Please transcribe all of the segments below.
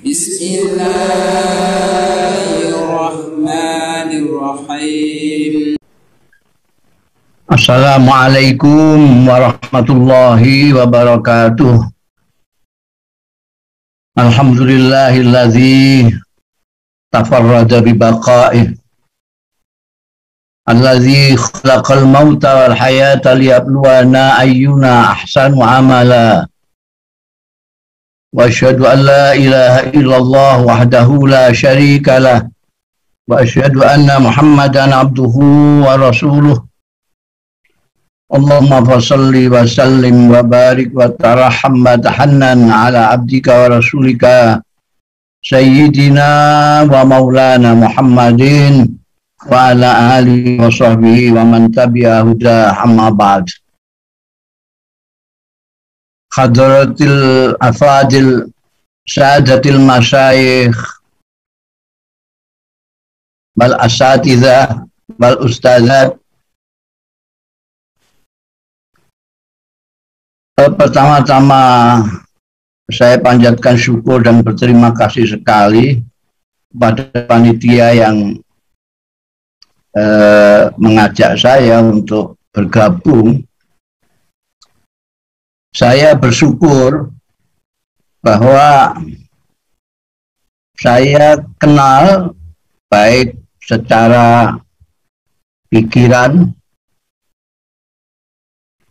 Bismillahirrahmanirrahim. Assalamualaikum warahmatullahi wabarakatuh. Alhamdulillahilladzi tafarrada bibaqa'ih, alladzi khalaqal mauta wal hayata liyabluwana ayyuna ahsanu amala. Wa asyhadu an la ilaha illallah wahdahu la syarika lah. Wa asyhadu anna Muhammadan abduhu wa rasuluh. Allahumma fassalli wa sallim wa barik wa taraham wa tahannan ala abdika wa rasulika Sayyidina wa maulana Muhammadin wa ala alihi wa sahbihi wa man tabi'a huda amma ba'd. Hadratil afadil sadatil masyayikh wal asatidzah wal ustadzat. Pertama-tama saya panjatkan syukur dan berterima kasih sekali kepada panitia yang mengajak saya untuk bergabung. Saya bersyukur bahwa saya kenal baik secara pikiran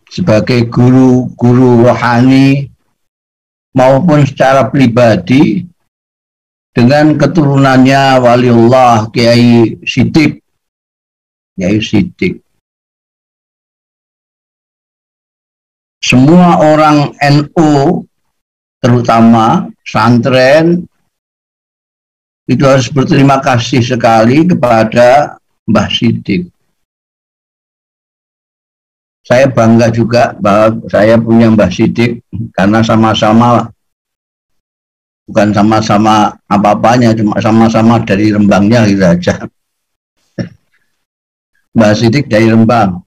sebagai guru-guru rohani maupun secara pribadi dengan keturunannya waliullah Kiai Siddiq. Semua orang NU, terutama santren, itu harus berterima kasih sekali kepada Mbah Siddiq. Saya bangga juga bahwa saya punya Mbah Siddiq karena sama-sama, bukan sama-sama apa-apanya, cuma sama-sama dari Rembangnya gitu aja. Mbah Siddiq dari Rembang.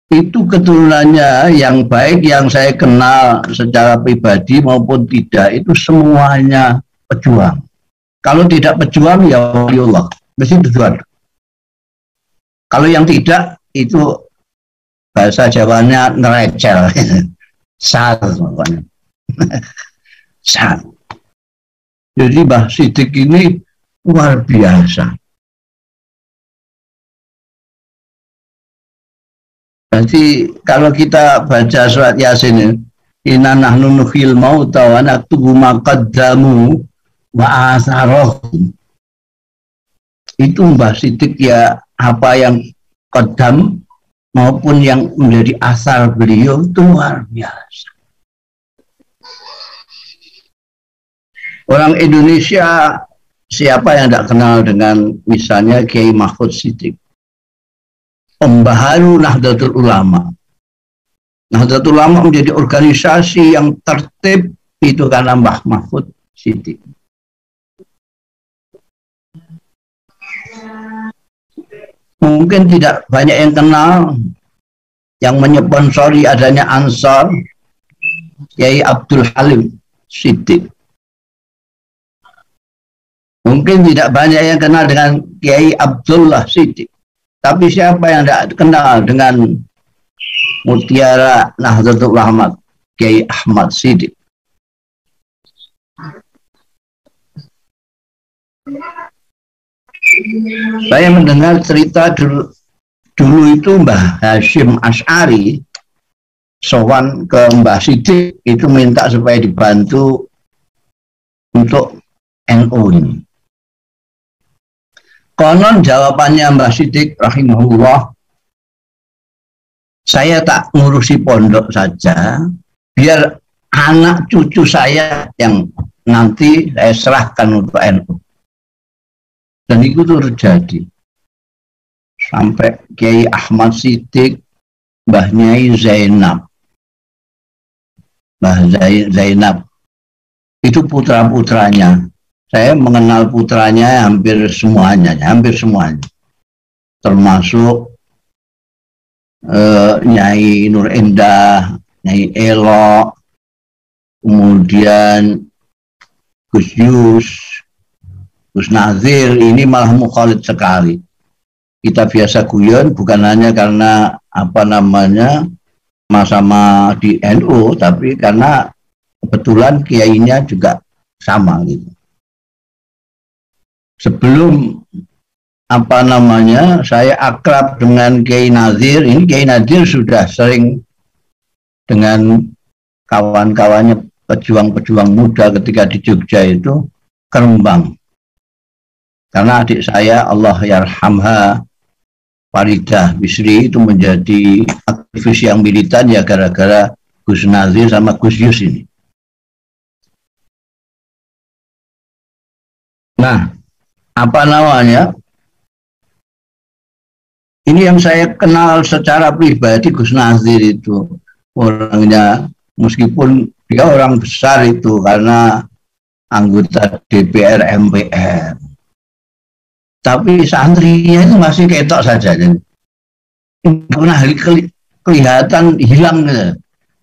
Itu keturunannya yang baik yang saya kenal secara pribadi maupun tidak, itu semuanya pejuang. Kalau tidak pejuang ya waliullah, mesti pejuang. Kalau yang tidak itu bahasa Jawanya nerecel, sal pokoknya. Sal. Jadi Mbah Siddiq ini luar biasa. Nanti kalau kita baca surat Yasin, inna nahnu nuhyil mauta wa naktubu ma qaddamu wa atharahum. Itu Mbah Siddiq ya, apa yang qaddam maupun yang menjadi asar beliau itu luar biasa. Orang Indonesia siapa yang tidak kenal dengan misalnya Kiai Mahfud Siddiq, pembaharu Nahdlatul Ulama. Nahdlatul Ulama menjadi organisasi yang tertib itu karena Mbah Mahfud Siddiq. Mungkin tidak banyak yang kenal yang menyponsori adanya Ansor, Kiai Abdul Halim Siddiq. Mungkin tidak banyak yang kenal dengan Kiai Abdullah Siddiq. Tapi siapa yang tidak kenal dengan mutiara Nahdlatul Ulama Kiai Ahmad Siddiq? Saya mendengar cerita dulu itu Mbah Hashim Asy'ari sowan ke Mbah Siddiq itu minta supaya dibantu untuk NU ini. Konon jawabannya Mbah Siddiq rahimahullah, saya tak ngurusi pondok saja, biar anak cucu saya yang nanti saya serahkan untuk NU. Dan itu terjadi. Sampai Kiai Ahmad Siddiq, Mbah Nyai Zainab. Mbah Zainab. Itu putra-putranya. Saya mengenal putranya hampir semuanya. Termasuk Nyai Nur Endah, Nyai Elo, kemudian Gus Yus, Gus Nazir, ini malah mukhalid sekali. Kita biasa guyon bukan hanya karena apa namanya sama-sama di NU, tapi karena kebetulan kiainya juga sama gitu. Sebelum apa namanya saya akrab dengan Kiai Nazir, ini Kiai Nazir sudah sering dengan kawan-kawannya pejuang-pejuang muda ketika di Jogja itu ke Rembang. Karena adik saya Allah yarhamha Faridah Bisri itu menjadi aktivis yang militan ya gara-gara Gus Nazir sama Gus Yus ini. Nah, apa namanya? Ini yang saya kenal secara pribadi Gus Nazir itu orangnya, meskipun dia orang besar itu karena anggota DPR MPR, tapi santrinya itu masih ketok saja, pernah kelihatan hilang gitu.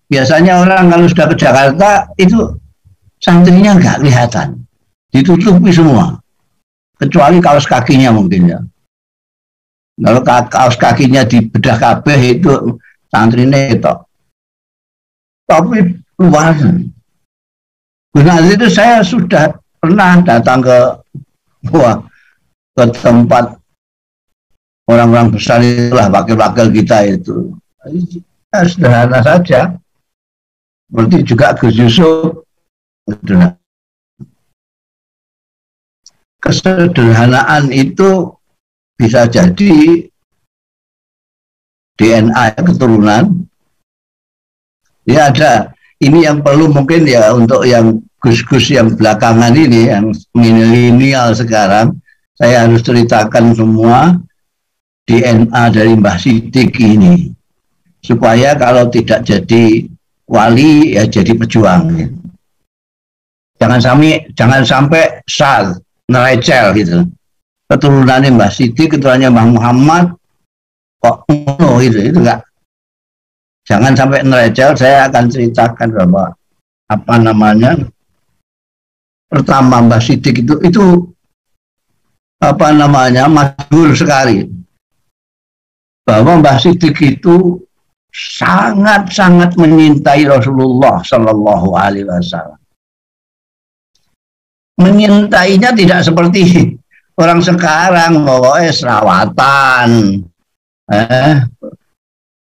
Biasanya orang kalau sudah ke Jakarta itu santrinya nggak kelihatan, ditutupi semua, kecuali kaos kakinya mungkin ya. Kalau kaos kakinya dibedah kabeh itu santrinya ketok. Tapi luas. Gus Nazir itu saya sudah pernah datang ke tempat orang-orang besar itulah, wakil-wakil kita itu. Sederhana saja. Seperti juga Gus Yusuf. Kesederhanaan itu bisa jadi DNA keturunan. Ya ada. Ini yang perlu mungkin ya untuk yang Gus-Gus yang belakangan ini, yang milenial sekarang, saya harus ceritakan semua DNA dari Mbah Siddiq ini. Supaya kalau tidak jadi wali, ya jadi pejuang. Jangan sampai sal, nerecel gitu. Keturunannya Mbah Siddiq, keturunannya Mbah Muhammad, kok itu enggak. Jangan sampai nerecel. Saya akan ceritakan bahwa apa namanya, pertama Mbah Siddiq itu apa namanya masyhur sekali bahwa Mbah Siddiq itu sangat-sangat menyintai Rasulullah Shallallahu Alaihi Wasallam. Menyintainya tidak seperti orang sekarang, pokoknya selawatan,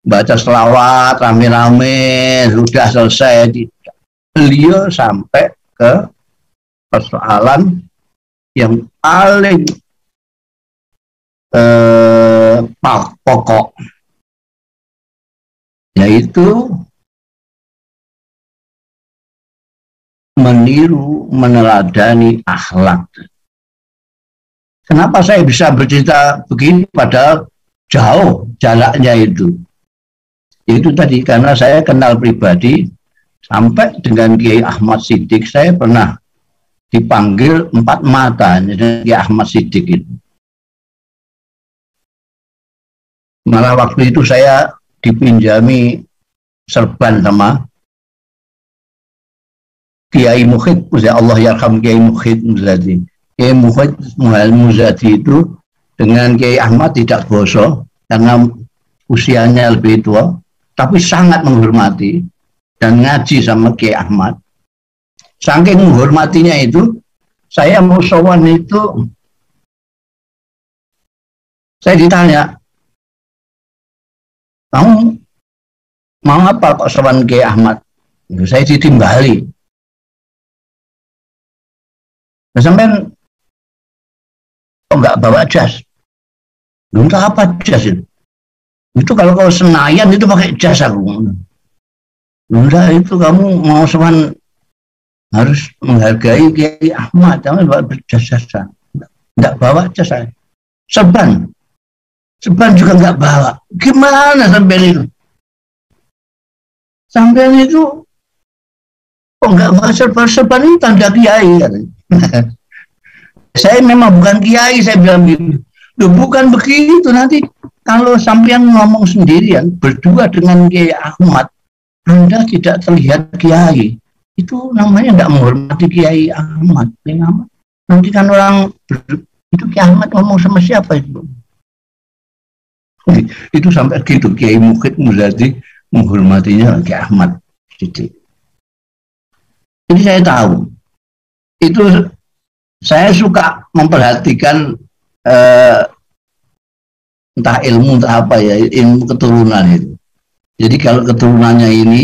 baca selawat rame-rame sudah selesai. Beliau sampai ke persoalan yang paling pokok, yaitu meniru, meneladani akhlak. Kenapa saya bisa bercerita begini padahal jauh jaraknya itu? Itu tadi karena saya kenal pribadi sampai dengan Kiai Ahmad Siddiq. Saya pernah dipanggil 4 mata Kiai Ahmad Siddiq itu. Malah waktu itu saya dipinjami serban sama Kiai Mukhid, Allah yarham Kiai Mukhid Muzadi. Kiai Mukhid Muzadi itu dengan Kiai Ahmad tidak bosok karena usianya lebih tua, tapi sangat menghormati dan ngaji sama Kiai Ahmad. Saking menghormatinya itu, saya mau sowan itu, saya ditanya, kamu mau apa kok sowan Kiai Ahmad? Saya ditimbali. Nah, sampai kok nggak bawa jas? Untuk apa jas itu? Itu kalau kau Senayan itu pakai jas aku. Enggak, itu kamu mau sowan harus menghargai Kiai Ahmad, kamu bawa jas-jasan. Enggak bawa jas saya. Serban juga enggak bawa. Gimana sampean itu? Sampean itu kok enggak bawa serban itu tanda kiai kan? Saya memang bukan kiai, saya bilang gitu. Loh, bukan begitu, nanti kalau sampean ngomong sendirian berdua dengan Kiai Ahmad, Anda tidak terlihat kiai. itu namanya tidak menghormati Kiai Ahmad. Nanti kan orang itu Kiai Ahmad ngomong sama siapa itu? Itu sampai gitu Kiai Mukhid Muzadi menghormatinya Kiai Ahmad. Jadi saya tahu itu, saya suka memperhatikan entah ilmu entah apa ya, ilmu keturunan itu. Jadi kalau keturunannya ini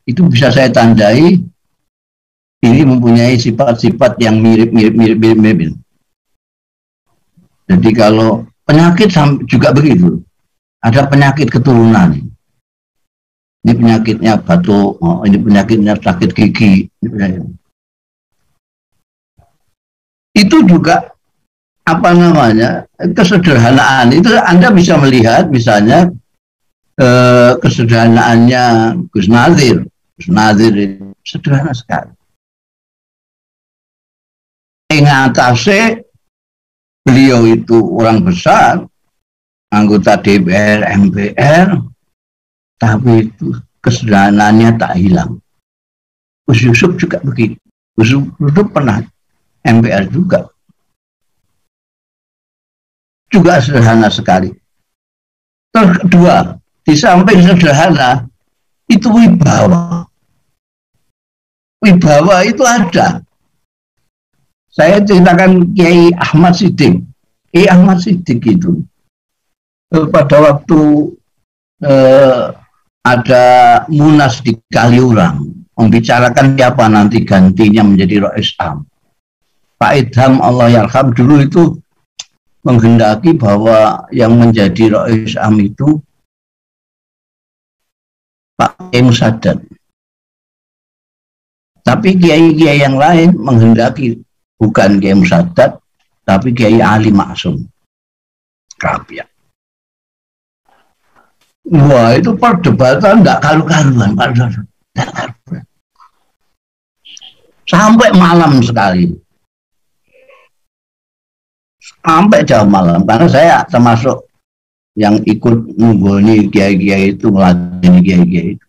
itu bisa saya tandai ini mempunyai sifat-sifat yang mirip. Jadi kalau penyakit juga begitu. Ada penyakit keturunan. Ini penyakitnya batuk, ini penyakitnya sakit gigi. Itu juga apa namanya, kesederhanaan. Itu Anda bisa melihat misalnya kesederhanaannya Gus Nazir. Gus Nazir itu sederhana sekali. Mengatasi beliau itu orang besar, anggota DPR, MPR, tapi itu kesederhanaannya tak hilang. Gus Yusuf juga begitu. Gus Yusuf pernah MPR juga sederhana sekali. Terus kedua, di samping sederhana itu wibawa. Wibawa itu ada. Saya ceritakan Kiai Ahmad Siddiq. Kiai Ahmad Siddiq itu pada waktu ada munas di Kaliurang membicarakan siapa nanti gantinya menjadi Rais Am. Pak Idham Allah yarham dulu itu menghendaki bahwa yang menjadi Rais Am itu Pak Kiai Musaddad. Tapi kiai-kiai yang lain menghendaki bukan Kiai Musaddad, tapi Kiai Ali Maksum. Rabiah. Wah, itu perdebatan tidak karu-karuan. Sampai malam sekali. Sampai jam malam. Karena saya termasuk yang ikut menggoni kiai-kiai itu, melatih kiai-kiai itu.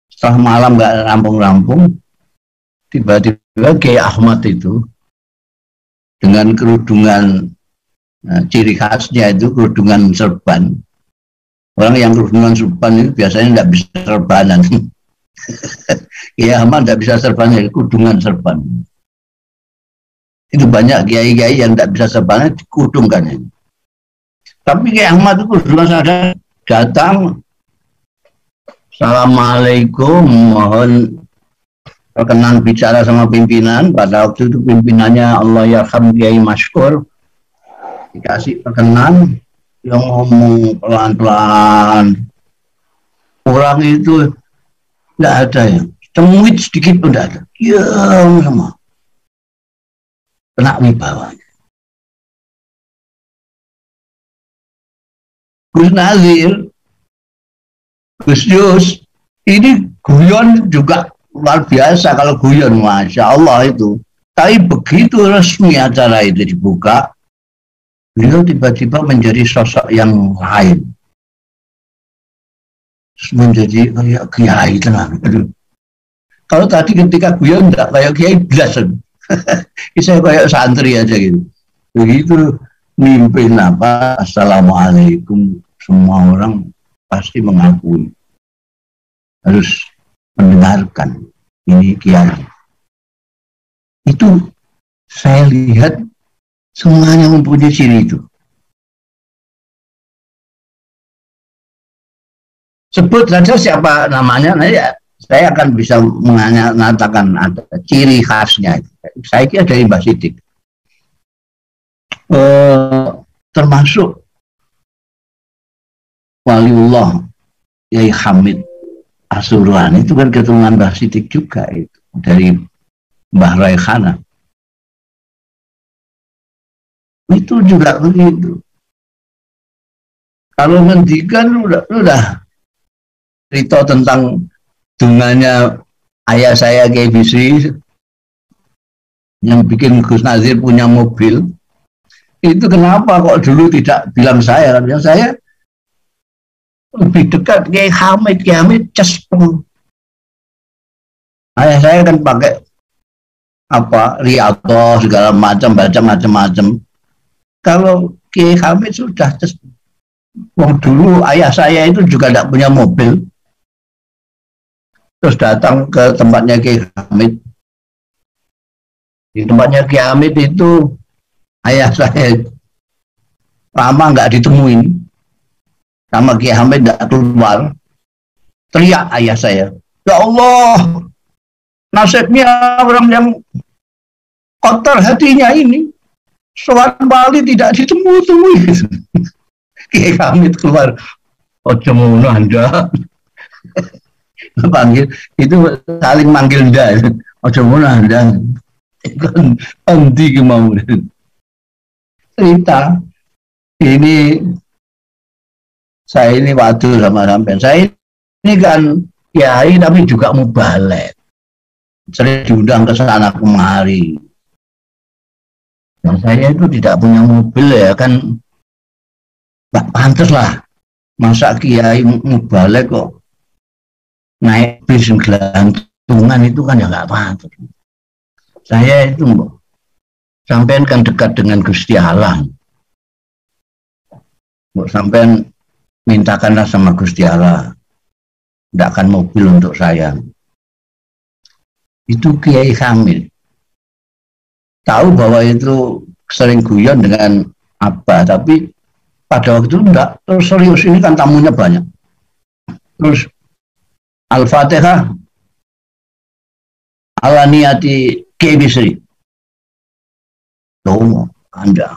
Setelah malam nggak rampung-rampung, tiba-tiba Kiai Ahmad itu dengan kerudungan, ciri khasnya itu kerudungan serban. Orang yang kerudungan serban itu biasanya tidak bisa serbanan. Kiai Ahmad tidak bisa serban, kerudungan serban. Itu banyak kiai-kiai yang tidak bisa serban, dikerudungkan. Tapi Kiai Ahmad itu kerudungan sadar, datang, Assalamualaikum, mohon perkenan bicara sama pimpinan. Pada waktu itu pimpinannya Allah yarham Kiai Masykur, dikasih perkenan, yang ngomong pelan-pelan. Orang itu tidak ada ya, temuit sedikit pun tidak ada, diam semua, kena wibawanya. Gus Nazir, Gus Yus, ini guyon juga luar biasa. Kalau guyon, Masya Allah itu. Tapi begitu resmi acara itu dibuka, beliau tiba-tiba menjadi sosok yang lain. Menjadi kayak kiai tenang. Kalau tadi ketika guyon enggak kayak kiai belasan. Saya kayak santri aja gitu. Begitu mimpin apa, Assalamualaikum, semua orang pasti mengakui, harus mendengarkan ini kiai. Itu saya lihat semuanya mempunyai ciri itu. Sebut saja siapa namanya, nah ya, saya akan bisa mengatakan ada ciri khasnya. Saya kira dari Mbah Siddiq. Termasuk Waliullah Yai Hamid Asuruan itu kan keturunan Mbah Siddiq juga, itu dari Mbah Raihana. Itu juga begitu. Kalau ngendikan udah cerita tentang dunganya ayah saya Kiai Bisri yang bikin Gus Nazir punya mobil. Itu kenapa kok dulu tidak bilang saya? Karena saya lebih dekat Kiai Hamid cespeng. Ayah saya kan pakai apa Riyadhah segala macam, baca macam-macam. Kalau Kiai Hamid sudah dulu ayah saya itu juga tidak punya mobil, terus datang ke tempatnya Kiai Hamid. Di tempatnya Kiai Hamid itu ayah saya lama nggak ditemuin, sama Kiai Hamid nggak keluar. Teriak ayah saya, ya Allah, nasibnya orang yang kotor hatinya ini, soal Bali tidak ditemui. Kiai Hamid keluar, ojo ngono Anda. Panggil itu saling manggil Anda, ojo ngono Anda. Kan anti kemauan. Cerita ini saya ini waktu sama sampai saya ini kan kiai tapi juga mubalek, sering diundang ke sana kemari. Dan saya itu tidak punya mobil ya kan, nggak pantas lah masa kiai mubalek kok naik bis gelantungan, itu kan ya nggak pantas. Saya itu sampean kan dekat dengan Gusti Allah, sampean mintakanlah sama Gusti Allah, tidak akan mobil untuk saya. Itu Kiai Hamid tahu bahwa itu sering guyon dengan apa, tapi pada waktu itu enggak. Terus serius, ini kan tamunya banyak. Terus Al-Fatihah ala niyati Kiai Bisri. Tuh, Anda.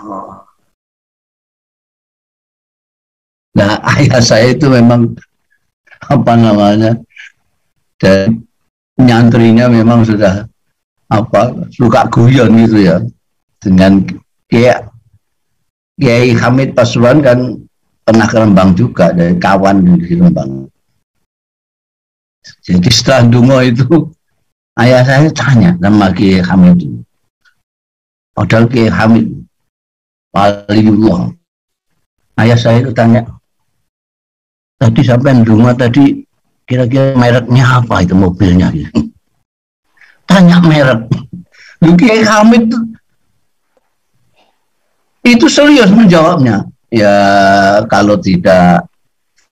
Nah, ayah saya itu memang apa namanya, dan nyantrinya memang sudah apa suka guyon gitu ya dengan Kiai Hamid Pasuruan, kan pernah ke Rembang juga, dari kawan di Rembang. Jadi setelah dungo itu ayah saya tanya sama Kiai Hamid, padahal Kiai Hamid waliullah. Ayah saya itu tanya, tadi sampai dungo tadi kira-kira mereknya apa itu mobilnya? Tanya merek. Lu Kiai Hamid itu serius menjawabnya. Ya kalau tidak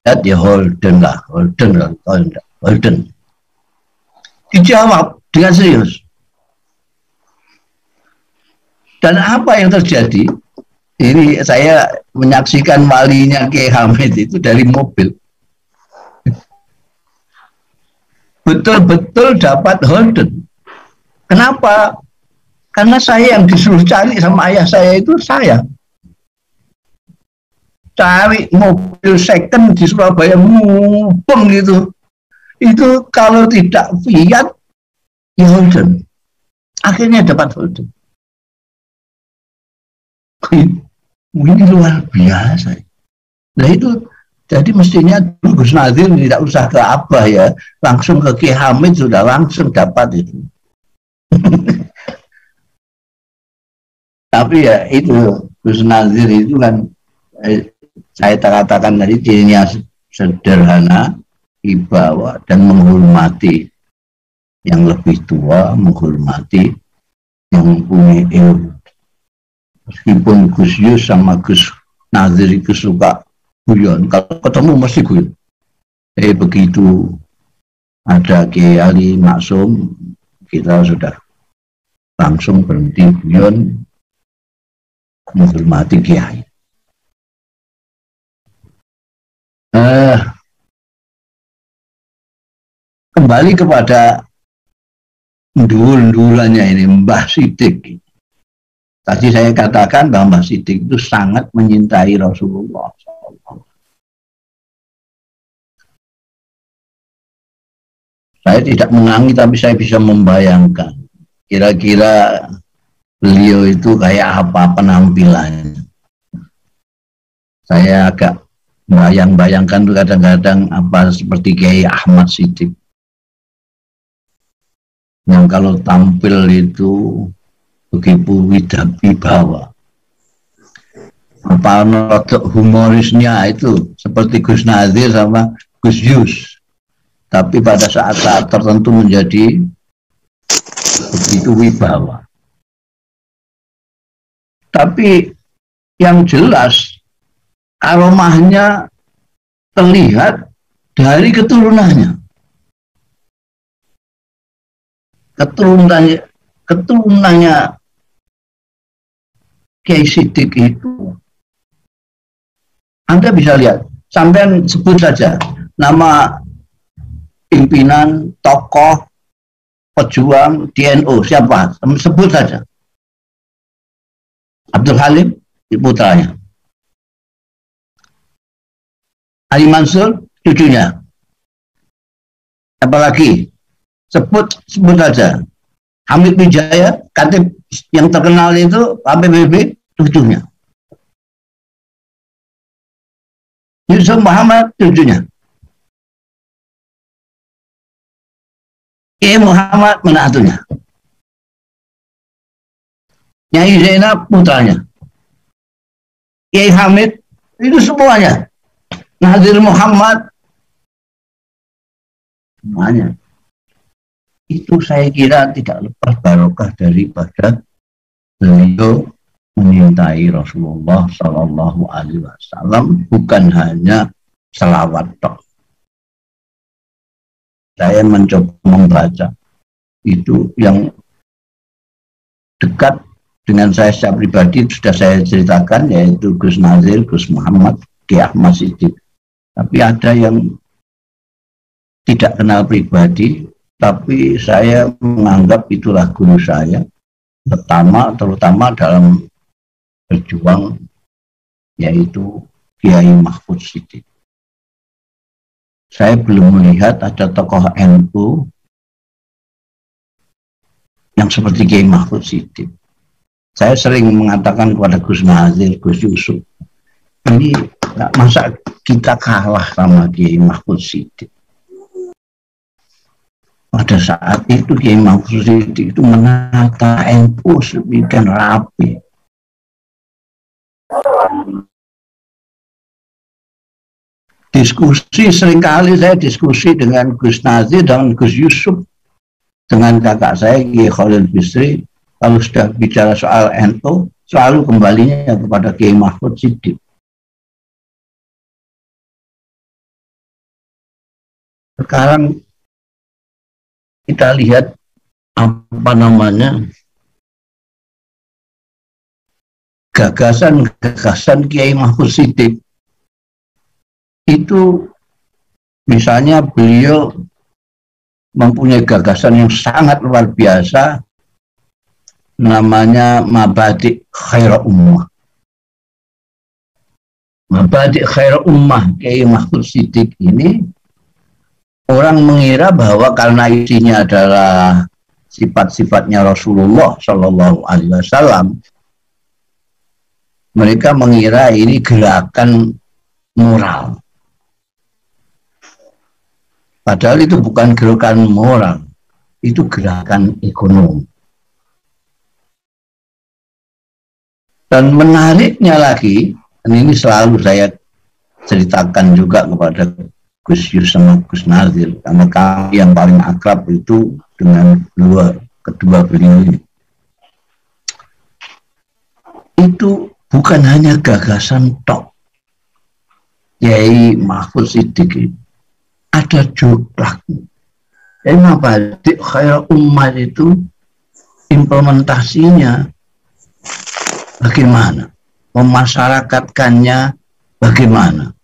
ya Holden lah, Holden. Dijawab dengan serius. Dan apa yang terjadi? Ini saya menyaksikan walinya Kiai Hamid itu dari mobil. Betul-betul dapat Holden. Kenapa? Karena saya yang disuruh cari sama ayah saya itu, saya cari mobil second di Surabaya mumpung gitu. Itu kalau tidak Fiat, ya Holden. Akhirnya dapat Holden. Ini luar biasa. Nah itu, jadi mestinya Gus Nazir tidak usah ke Abah ya, langsung ke Kiai Hamid sudah langsung dapat itu. Tapi ya itu Gus Nazir itu kan saya katakan tadi cirinya sederhana, wibawa, dan menghormati yang lebih tua, menghormati yang mempunyai ilmu. Meskipun Gus Yus sama Gus Nazir itu suka guyon, kalau ketemu mesti guyon. Begitu ada Kiai Ali Maksum, kita sudah langsung berhenti guyon, menghormati Kiai. Kembali kepada ndul-ndulannya ini, Mbah Siddiq. Tadi saya katakan bahwa Mbah Siddiq itu sangat menyintai Rasulullah. Saya tidak mengangi, tapi saya bisa membayangkan kira-kira beliau itu kayak apa penampilannya. Saya agak bayang-bayangkan tuh kadang-kadang apa seperti Kiai Ahmad Siddiq, yang kalau tampil itu begitu wibawa. Apa humorisnya itu seperti Gus Nazir sama Gus Yus, tapi pada saat-saat tertentu menjadi begitu wibawa. Tapi yang jelas aromahnya terlihat dari keturunannya. Keturunannya Kiai Siddiq itu, Anda bisa lihat, sampai sebut saja nama pimpinan, tokoh, pejuang DNO, siapa? Sebut saja. Abdul Halim, putranya. Ali Mansur, cucunya. Apalagi? Sebut saja. Hamid Wijaya, Katib yang terkenal itu, HPBB, cucunya. Yusuf Muhammad, cucunya. Kiai Muhammad, menantunya. Nyai Zainab, putranya. Kiai Hamid, itu semuanya. Nadir Muhammad, semuanya. Itu saya kira tidak lepas barokah daripada beliau menyintai Rasulullah Shallallahu Alaihi Wasallam, bukan hanya selawat tok. Saya mencoba membaca itu yang dekat dengan saya secara pribadi, sudah saya ceritakan, yaitu Gus Nazir, Gus Muhammad, Kiai Ahmad Siddiq. Tapi ada yang tidak kenal pribadi, tapi saya menganggap itulah guru saya, terutama dalam berjuang, yaitu Kiai Mahfud Siddiq. Saya belum melihat ada tokoh NU yang seperti Kiai Mahfud Siddiq. Saya sering mengatakan kepada Gus Nazir, Gus Yusuf, ini masa kita kalah sama Kiai Mahfud Siddiq. Pada saat itu Kiai Mahfud Siddiq itu menata NU sedemikian rapi. Diskusi, seringkali saya diskusi dengan Gus Nazir dan Gus Yusuf, dengan kakak saya Kiai Khalil Bisri. Kalau sudah bicara soal NU, selalu kembalinya kepada Kiai Mahfud Siddiq. Sekarang kita lihat apa namanya gagasan Kiai Mahfud Siddiq itu, misalnya beliau mempunyai gagasan yang sangat luar biasa, namanya Mabadi' Khairul Ummah. Mabadi' Khairul Ummah Kiai Mahfud Siddiq ini, orang mengira bahwa karena isinya adalah sifat-sifatnya Rasulullah Shallallahu Alaihi Wasallam, mereka mengira ini gerakan moral. Padahal itu bukan gerakan moral, itu gerakan ekonomi. Dan menariknya lagi, dan ini selalu saya ceritakan juga kepada Gus Yus sama Gus Nazir, karena kami yang paling akrab itu dengan kedua beliau ini. Itu bukan hanya gagasan tok Kiai Mahfud Siddiq, ada jodohnya. Jadi Mabadi' Khairul Ummah itu implementasinya bagaimana, memasyarakatkannya bagaimana.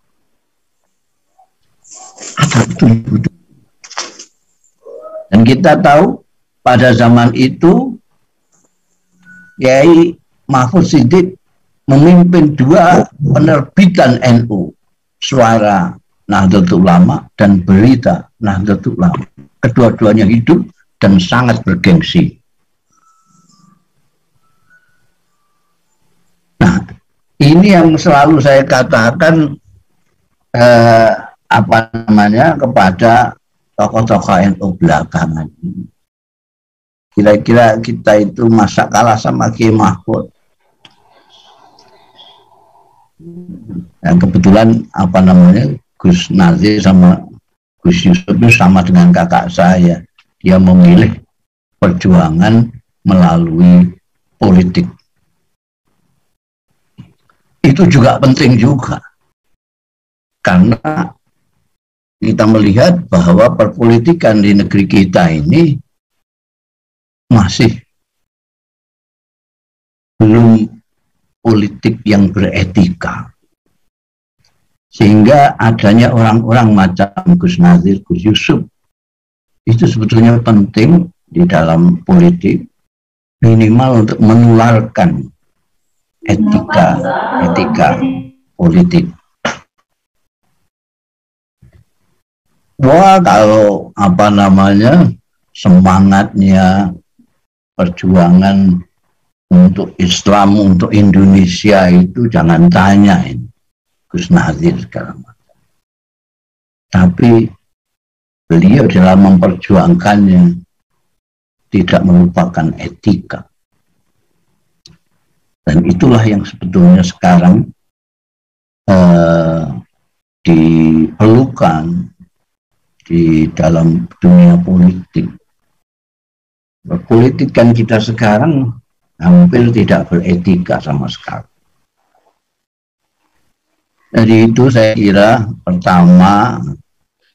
Ada betul-betul. Dan kita tahu pada zaman itu Kiai Mahfud Siddiq memimpin dua penerbitan NU, Suara Nahdlatul Ulama dan Berita Nahdlatul Ulama. Kedua-duanya hidup dan sangat bergengsi. Nah, ini yang selalu saya katakan kepada tokoh-tokoh NU belakangan ini. Kira-kira kita itu masa kalah sama Kiai Mahfud. Dan kebetulan Gus Nazir sama Gus Yusuf itu sama dengan kakak saya. Dia memilih perjuangan melalui politik. Itu juga penting juga, karena kita melihat bahwa perpolitikan di negeri kita ini masih belum politik yang beretika. Sehingga adanya orang-orang macam Gus Nazir, Gus Yusuf, itu sebetulnya penting di dalam politik, minimal untuk menularkan etika politik. Wah, kalau semangatnya perjuangan untuk Islam, untuk Indonesia itu jangan tanyain Gus Nazir segala macam. Tapi beliau dalam memperjuangkannya tidak melupakan etika. Dan itulah yang sebetulnya sekarang diperlukan di dalam dunia politik. Perpolitikan kita sekarang hampir tidak beretika sama sekali. Jadi itu saya kira pertama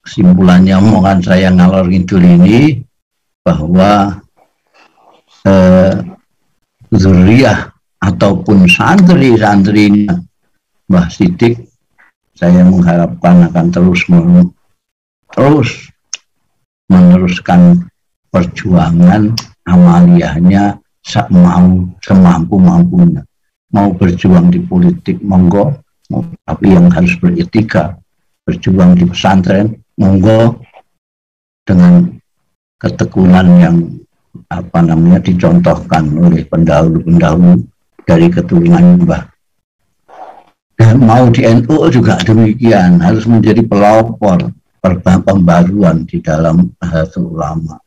kesimpulannya omongan saya ngalor ngidul ini, bahwa zuriyah ataupun santri-santrinya Mbah Siddiq, saya mengharapkan akan terus meneruskan perjuangan amaliyahnya semampu-mampunya. Mau berjuang di politik, monggo, tapi yang harus beretika. Berjuang di pesantren, monggo, dengan ketekunan yang dicontohkan oleh pendahulu-pendahulu dari keturunan Mbah. Dan mau di NU juga demikian, harus menjadi pelopor pembaruan di dalam Nahdlatul Ulama.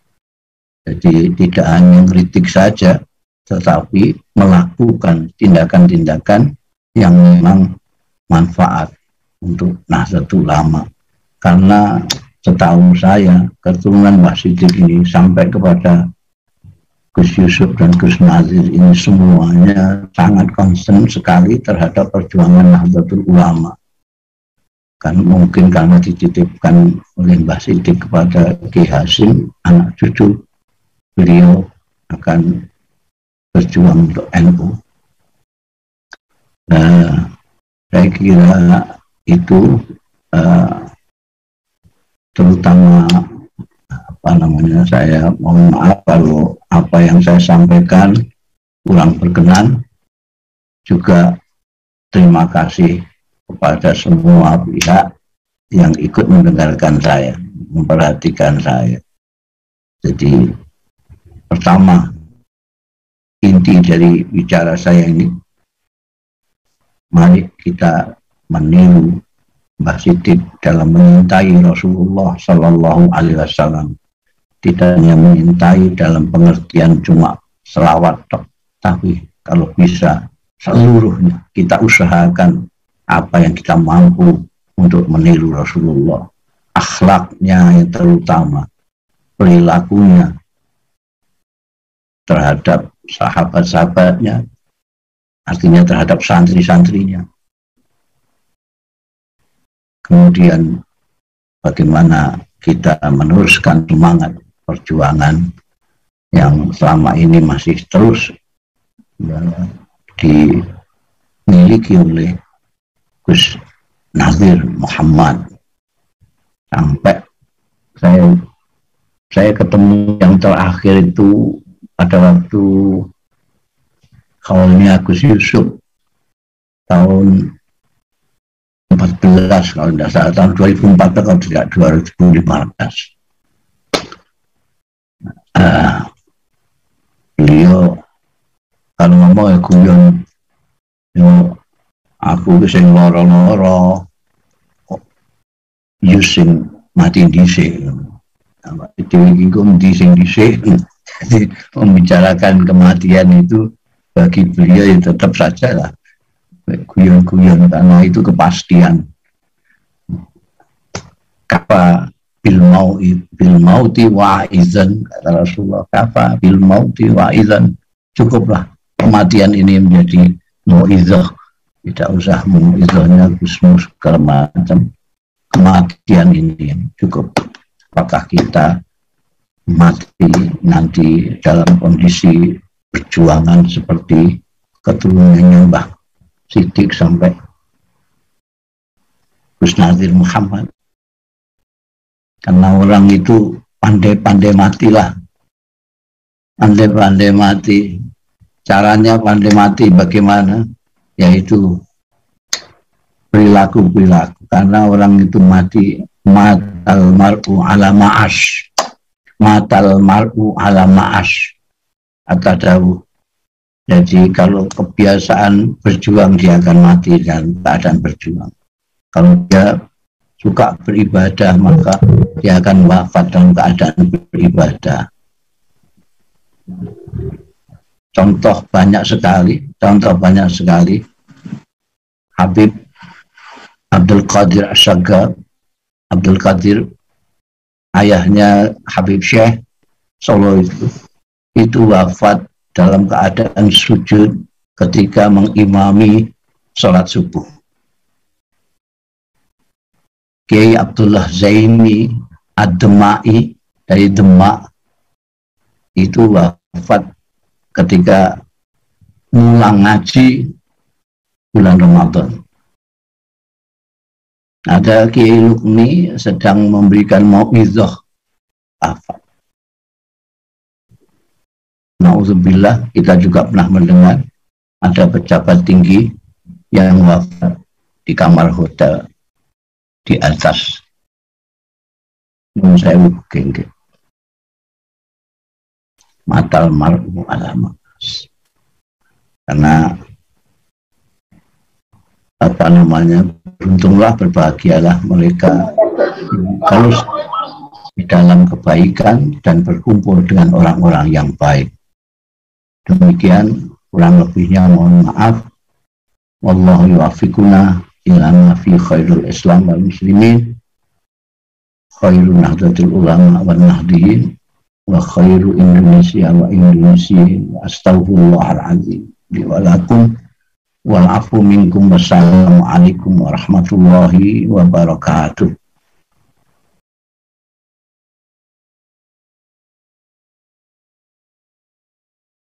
Jadi tidak hanya kritik saja, tetapi melakukan tindakan-tindakan yang memang manfaat untuk Nahdlatul Ulama. Karena setahu saya, keturunan Mbah Siddiq ini sampai kepada Gus Yusuf dan Gus Nazir ini semuanya sangat concern sekali terhadap perjuangan Nahdlatul Ulama. Kan mungkin karena dititipkan oleh Mbah Siddiq kepada Ki Hasim, anak cucu beliau akan berjuang untuk NU. Saya kira itu terutama saya mohon maaf kalau apa yang saya sampaikan kurang berkenan. Juga terima kasih kepada semua pihak yang ikut mendengarkan saya, memperhatikan saya. Jadi pertama, inti dari bicara saya ini, mari kita meniru Mbah Siddiq dalam menyintai Rasulullah Sallallahu Alaihi Wasallam. Tidak hanya menyintai dalam pengertian cuma selawat, tapi kalau bisa seluruhnya kita usahakan apa yang kita mampu untuk meniru Rasulullah. Akhlaknya yang terutama, perilakunya terhadap sahabat-sahabatnya, artinya terhadap santri-santrinya. Kemudian bagaimana kita meneruskan semangat perjuangan yang selama ini masih terus dimiliki oleh Gus Nazir Muhammad. Sampai saya ketemu yang terakhir itu pada waktu kaulnya Gus Yusuf tahun 14, kalau tidak salah, tahun 2014 kalau tidak 2015. Beliau kalau ngomong ya guyon, aku sing loro-loro using mati dhisik. Itu dhisik. Jadi membicarakan kematian itu bagi beliau ya tetap saja lah guyon-guyon, karena itu kepastian. bil mauti wa'izan, kata Rasulullah, kafa bil mauti wa'izan, cukuplah kematian ini menjadi mu'izah, tidak usah mu'izahnya Gusmus segala macam, kematian ini cukup. Apakah kita mati nanti dalam kondisi perjuangan seperti keturunannya Mbah Siddiq sampai Gus Nazir Muhammad? Karena orang itu pandai-pandai matilah, pandai-pandai mati. Caranya pandai mati bagaimana? Yaitu perilaku-perilaku. Karena orang itu mati, matal mar'u ala ma'ash, matal mar'u ala ma'ash, kata Dawud. Jadi kalau kebiasaan berjuang, dia akan mati dalam keadaan berjuang. Kalau dia suka beribadah, maka dia akan wafat dalam keadaan beribadah. Contoh banyak sekali. Habib Abdul Qadir Asy-Syaggar, Abdul Qadir, ayahnya Habib Syekh Solo itu wafat dalam keadaan sujud ketika mengimami sholat subuh. Kiai Abdullah Zaini Ad-Demai dari Demak itu wafat ketika ngulang ngaji bulan Ramadan. Ada Kiai Lukmi sedang memberikan mau'izah wafat. Nauzubillah, kita juga pernah mendengar ada pejabat tinggi yang wafat di kamar hotel di atas. Saya gengge. Matal mar'u ala ma'as. Karena apa namanya, beruntunglah, berbahagialah mereka kalau di dalam kebaikan dan berkumpul dengan orang-orang yang baik. Demikian kurang lebihnya, mohon maaf. Wallahu yuwaffiquna ila ma fi khairul Islam wal muslimin, khairun nahdlatul ulama wan nahdiyin, wa khairu Indonesia wa Indonesiyin. Astaghfirullahal azim li wa lakum wal afu minkum. Wassalamu alaikum warahmatullahi wabarakatuh.